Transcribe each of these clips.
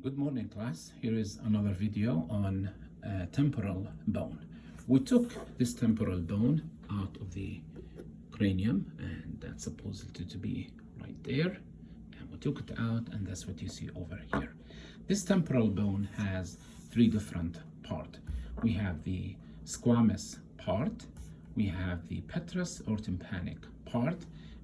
Good morning, class. Here is another video on temporal bone. We took this temporal bone out of the cranium, and that's supposed to be right there. And we took it out, and that's what you see over here. This temporal bone has three different parts. We have the squamous part, we have the petrous or tympanic part,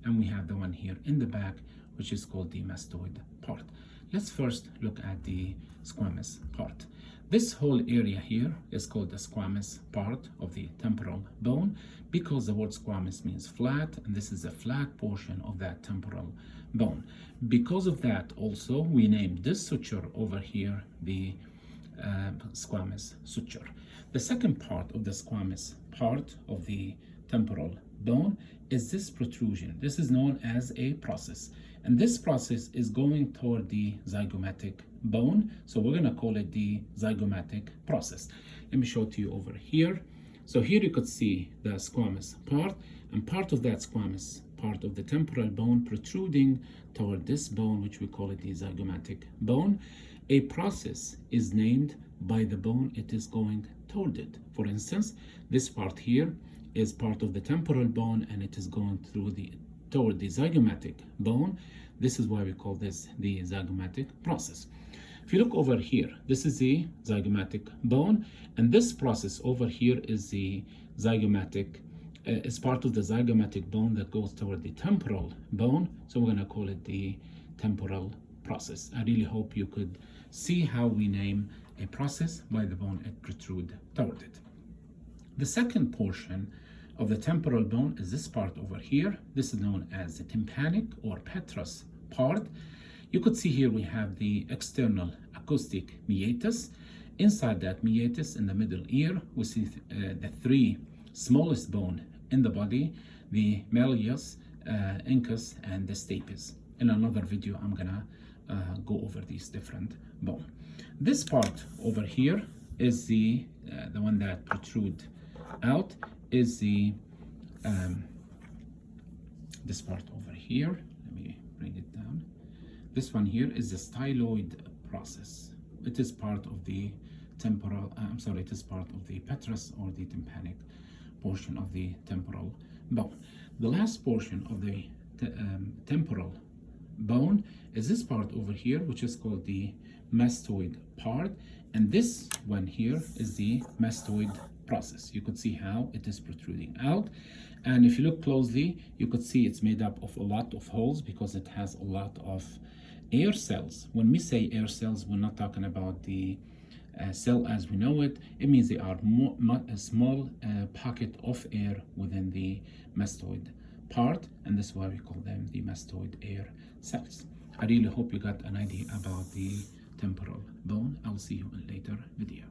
and we have the one here in the back, which is called the mastoid part. Let's first look at the squamous part. This whole area here is called the squamous part of the temporal bone because the word squamous means flat, and this is a flat portion of that temporal bone. Because of that, also, we named this suture over here the squamous suture. The second part of the squamous part of the temporal bone is this protrusion. This is known as a process, and this process is going toward the zygomatic bone, so we're going to call it the zygomatic process. Let me show it to you over here. So here you could see the squamous part, and part of that squamous part of the temporal bone protruding toward this bone, which we call it the zygomatic bone. A process is named by the bone it is going toward it. For instance, this part here is part of the temporal bone, and it is going toward the zygomatic bone. This is why we call this the zygomatic process. If you look over here, this is the zygomatic bone, and this process over here is the zygomatic, is part of the zygomatic bone that goes toward the temporal bone. So we're going to call it the temporal process. I really hope you could see how we name a process by the bone it protrudes toward it. The second portion of the temporal bone is this part over here. This is known as the tympanic or petrous part. You could see here we have the external acoustic meatus. Inside that meatus, in the middle ear, we see the three smallest bone in the body, the malleus, incus, and the stapes. In another video, I'm gonna go over these different bone. This part over here is the one that protrude out, is the this part over here. Let me bring it down. This one here is the styloid process. It is part of the temporal, it is part of the petrous or the tympanic portion of the temporal bone. The last portion of the temporal bone is this part over here, which is called the mastoid part, and this one here is the mastoid process. You could see how it is protruding out, and if you look closely, you could see it's made up of a lot of holes because it has a lot of air cells. When we say air cells, we're not talking about the cell as we know it. It means they are a small pocket of air within the mastoid part, and this is why we call them the mastoid air cells. I really hope you got an idea about the temporal bone. I'll see you in a later video.